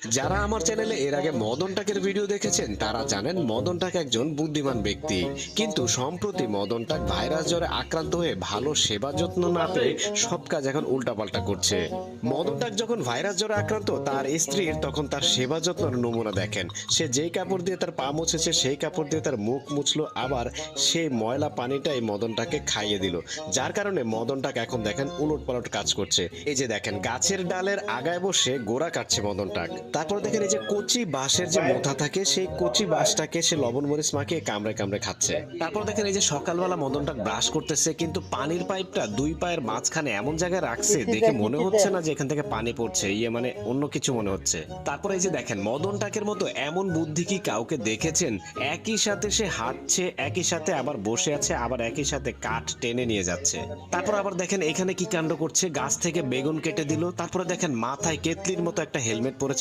যারা আমার চ্যানেলে এর আগে মদন টাকের ভিডিও দেখেছেন তারা জানেন মদন টাক একজন বুদ্ধিমান ব্যক্তি, কিন্তু সম্প্রতি মদন টাক ভাইরাস জ্বরে আক্রান্ত হয়ে ভালো সেবা যত্ন না পেয়ে সব কাজ এখন উল্টাপাল্টা করছে। মদন টাক যখন ভাইরাস জ্বরে আক্রান্ত, তার স্ত্রীর তখন তার সেবা যত্নের নমুনা দেখেন। সে যেই কাপড় দিয়ে তার পা মুছেছে সেই কাপড় দিয়ে তার মুখ মুছলো, আবার সেই ময়লা পানিটাই মদনটাকে খাইয়ে দিল। যার কারণে মদনটাকে এখন দেখেন উলটপালট কাজ করছে। এই যে দেখেন গাছের ডালের আগায় বসে গোড়া কাটছে মদনটাক। তারপর দেখেন এই যে কচি বাঁশের যে মোথা থাকে সেই কচি বাঁশটাকে সে লবণ মরিচ মাখিয়ে কামড়ে কামড়ে খাচ্ছে। তারপর দেখেন এই যে সকালবেলা মদনটাক ব্রাশ করতেছে, কিন্তু পানির পাইপটা দুই পায়ের মাঝখানে এমন জায়গায় রাখছে দেখে মনে হচ্ছে না যে এখান থেকে পানি পড়ছে, মানে অন্য কিছু মনে হচ্ছে। তারপর এই যে দেখেন মদনটাকের মতো এমন বুদ্ধি কি কাউকে দেখেছেন? একই সাথে সে হাঁটছে, একই সাথে আবার বসে আছে, আবার একই সাথে কাঠ টেনে নিয়ে যাচ্ছে। তারপর আবার দেখেন এখানে কি কাণ্ড করছে, গাছ থেকে বেগুন কেটে দিল। তারপরে দেখেন মাথায় কেতলির মতো একটা হেলমেট পরেছে,